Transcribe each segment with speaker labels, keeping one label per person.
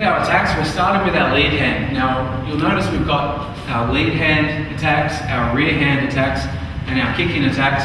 Speaker 1: Our attacks, we started with our lead hand. Now, you'll notice we've got our lead hand attacks, our rear hand attacks, and our kicking attacks.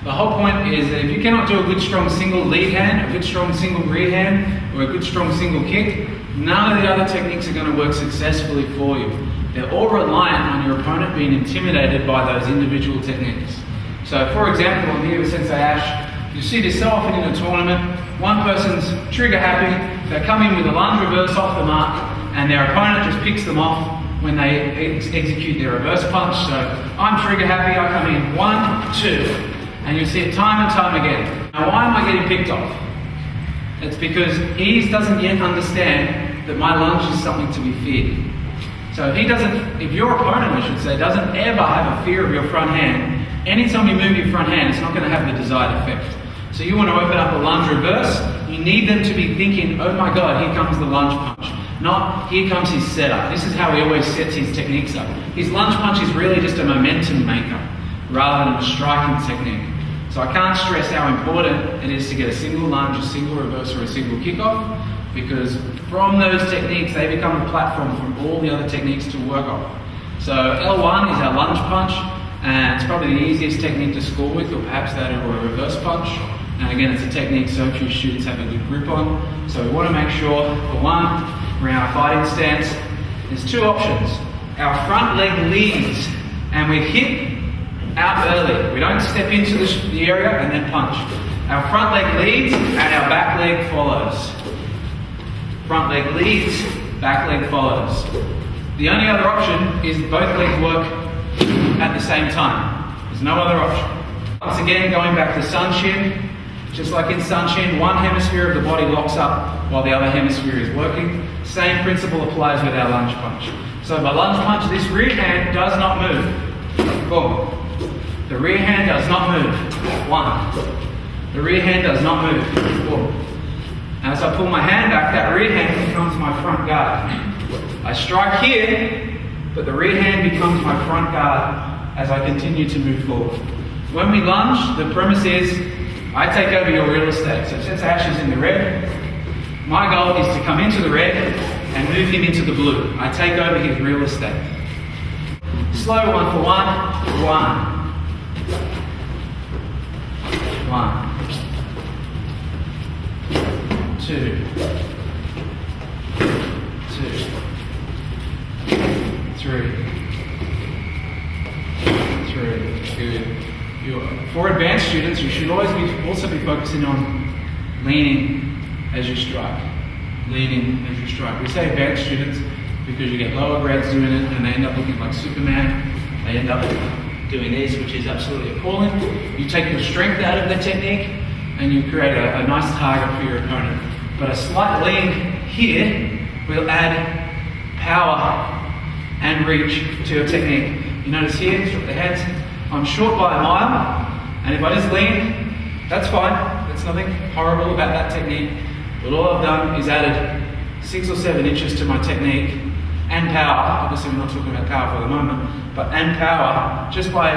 Speaker 1: The whole point is that if you cannot do a good strong single lead hand, a good strong single rear hand, or a good strong single kick, none of the other techniques are going to work successfully for you. They're all reliant on your opponent being intimidated by those individual techniques. So, for example, I'm here with Sensei Ash. You see this so often in a tournament. One person's trigger happy, they come in with a lunge reverse off the mark, and their opponent just picks them off when they execute their reverse punch. So I'm trigger happy, I come in 1, 2, and you see it time and time again. Now why am I getting picked off? It's because he doesn't yet understand that my lunge is something to be feared. So if your opponent, I should say, doesn't ever have a fear of your front hand, anytime you move your front hand, it's not going to have the desired effect. So you want to open up a lunge reverse, you need them to be thinking, oh my God, here comes the lunge punch. Not, here comes his setup. This is how he always sets his techniques up. His lunge punch is really just a momentum maker, rather than a striking technique. So I can't stress how important it is to get a single lunge, a single reverse, or a single kickoff, because from those techniques, they become a platform from all the other techniques to work off. So L1 is our lunge punch, and it's probably the easiest technique to score with, or perhaps that or a reverse punch. And again, it's a technique so few students have a good grip on. So we want to make sure, for one, we're in our fighting stance. There's two options. Our front leg leads, and we hit out early. We don't step into the area and then punch. Our front leg leads, and our back leg follows. Front leg leads, back leg follows. The only other option is both legs work at the same time. There's no other option. Once again, going back to Sun Shin. Just like in Sun Shin, one hemisphere of the body locks up while the other hemisphere is working. Same principle applies with our lunge punch. So by lunge punch, this rear hand does not move. Boom. The rear hand does not move. 1. The rear hand does not move. Boom. And as I pull my hand back, that rear hand becomes my front guard. I strike here, but the rear hand becomes my front guard as I continue to move forward. When we lunge, the premise is I take over your real estate. So since Ash is in the red, my goal is to come into the red and move him into the blue. I take over his real estate. Slow 1 for 1. 1. 1. 2. 2. 3. 3. Good. For advanced students, you should always also be focusing on leaning as you strike. Leaning as you strike. We say advanced students because you get lower grades doing it and they end up looking like Superman. They end up doing this, which is absolutely appalling. You take your strength out of the technique and you create a nice target for your opponent. But a slight lean here will add power and reach to your technique. You notice here, drop the heads. I'm short by a mile, and if I just lean, that's fine. There's nothing horrible about that technique. But all I've done is added 6 or 7 inches to my technique and power. Obviously, we're not talking about power for the moment, but and power just by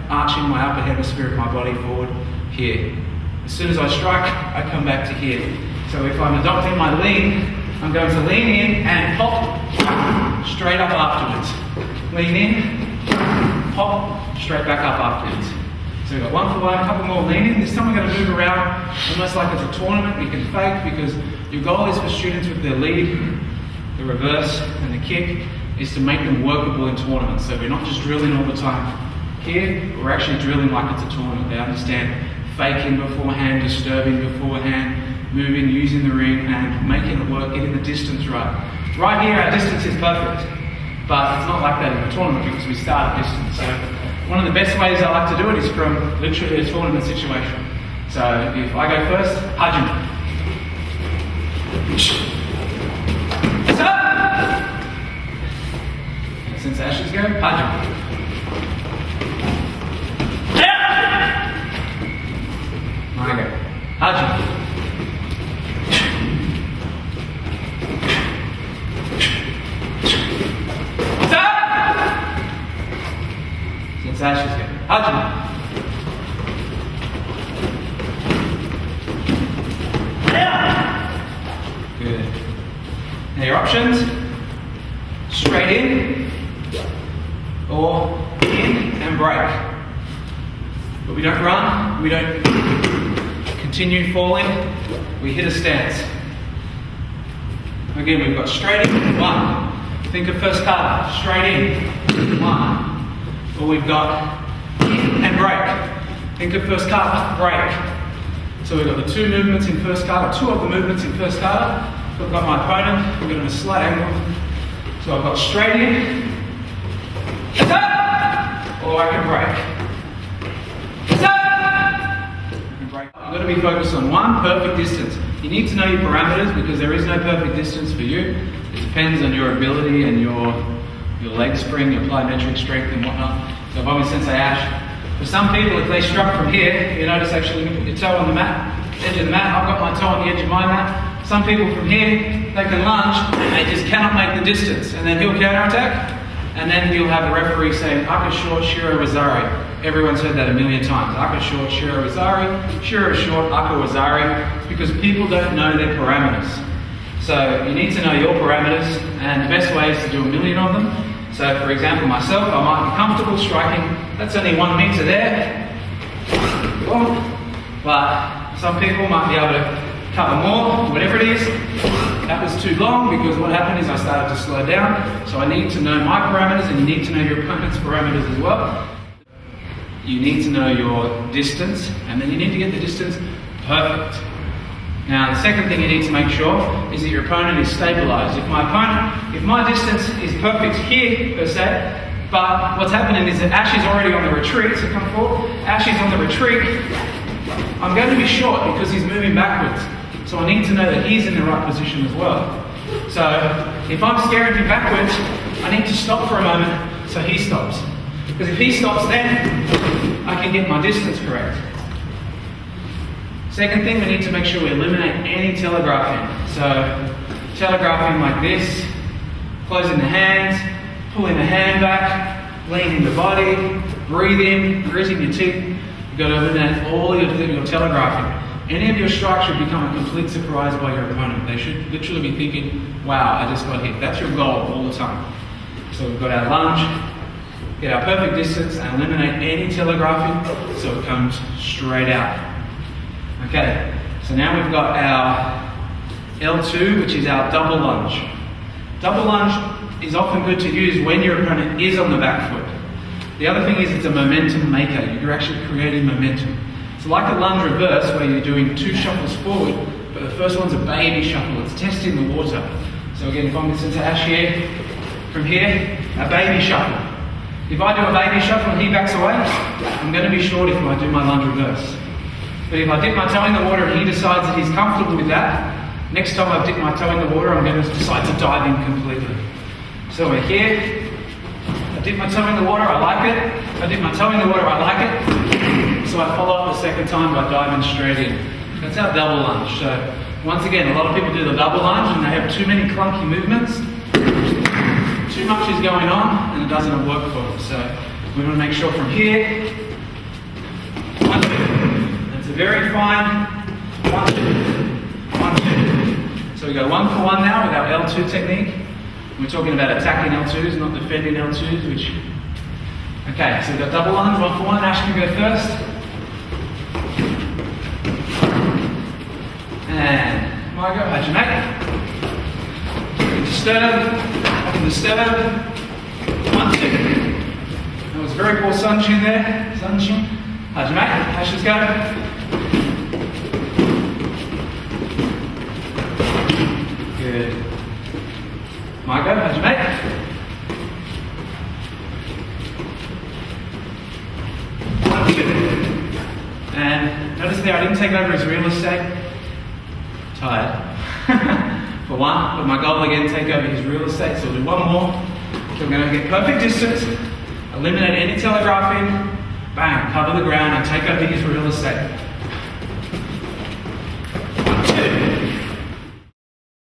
Speaker 1: arching my upper hemisphere of my body forward here. As soon as I strike, I come back to here. So if I'm adopting my lean, I'm going to lean in and pop straight up afterwards. Lean in, pop, straight back up afterwards. So we've got 1 for 1, a couple more leaning. This time we're going to move around almost like it's a tournament. You can fake because your goal is for students with their lead, the reverse and the kick is to make them workable in tournaments. So we're not just drilling all the time. Here, we're actually drilling like it's a tournament. They understand faking beforehand, disturbing beforehand, moving, using the ring and making it work, getting the distance right. Right here, our distance is perfect. But it's not like that in a tournament because we start at distance. So one of the best ways I like to do it is from literally a tournament situation. So if I go first, Hajim. Since Ashes go, Hajim. I go. Hajim. Ashes go. Hajim. Good. Now you're options: straight in, or in and break. But we don't run, we don't continue falling, we hit a stance. Again, we've got straight in, 1. Think of first kata, straight in, 1. Or we've got in and break. Think of first kata, break. So we've got the 2 movements in first kata, 2 of the movements in first kata. I've got my opponent, we've got him a slight angle. So I've got straight in, or I can break. You've got to be focused on one perfect distance. You need to know your parameters because there is no perfect distance for you. It depends on your ability and your leg spring, your plyometric strength and whatnot. So if I'm with Sensei Ash, for some people, if they struck from here, you notice actually you put your toe on the mat, edge of the mat. I've got my toe on the edge of my mat. Some people from here, they can lunge, and they just cannot make the distance. And then he'll counter-attack, and then you'll have a referee saying, Aka short, Shiro Wazari. Everyone's heard that a million times. Aka short, Shiro Wazari. Shiro short, Aka Wazari. It's because people don't know their parameters. So you need to know your parameters, and the best way is to do a million of them. So for example, myself, I might be comfortable striking, that's only 1 meter there. But some people might be able to cover more, whatever it is. That was too long because what happened is I started to slow down. So I need to know my parameters and you need to know your opponent's parameters as well. You need to know your distance and then you need to get the distance perfect. Now the second thing you need to make sure is that your opponent is stabilized. If my distance is perfect here per se, but what's happening is that Ash is already on the retreat, so come forward. Ash is on the retreat. I'm going to be short because he's moving backwards. So I need to know that he's in the right position as well. So if I'm scaring him backwards, I need to stop for a moment so he stops. Because if he stops then, I can get my distance correct. Second thing, we need to make sure we eliminate any telegraphing. So telegraphing like this, closing the hands, pulling the hand back, leaning the body, breathing, gritting your teeth. You've got to eliminate all your telegraphing. Any of your strikes should become a complete surprise by your opponent. They should literally be thinking, wow, I just got hit. That's your goal all the time. So we've got our lunge, get our perfect distance and eliminate any telegraphing so it comes straight out. Okay, so now we've got our L2, which is our double lunge. Double lunge is often good to use when your opponent is on the back foot. The other thing is it's a momentum maker. You're actually creating momentum. It's like a lunge reverse where you're doing 2 shuffles forward, but the first one's a baby shuffle. It's testing the water. So again, if I'm with Sensei Ash here, from here, a baby shuffle. If I do a baby shuffle and he backs away, I'm going to be short if I do my lunge reverse. But if I dip my toe in the water and he decides that he's comfortable with that, next time I dip my toe in the water, I'm going to decide to dive in completely. So we're here, I dip my toe in the water, I like it. I dip my toe in the water, I like it. So I follow up the second time by diving straight in. That's our double lunge. So once again, a lot of people do the double lunge and they have too many clunky movements. Too much is going on and it doesn't work for them. So we want to make sure from here, 1, 2. That's a very fine 1, 2, 1, 2. So we go 1 for 1 now with our L2 technique. We're talking about attacking L2s, not defending L2s, which... Okay, so we've got double lunge, 1 for 1. Ash can go first. And Margot, how'd you make it? Into sternum, up in the sternum. 1, 2. That was very poor sunshine there. Sunshine. How'd you make it? Ash, let's go. Good. Margot, how'd you make it? And notice there, I didn't take over his real estate. Tired. For 1, but my goal again, take over his real estate. So we'll do 1 more. So we're going to get perfect distance, eliminate any telegraphing, bang, cover the ground and take over his real estate.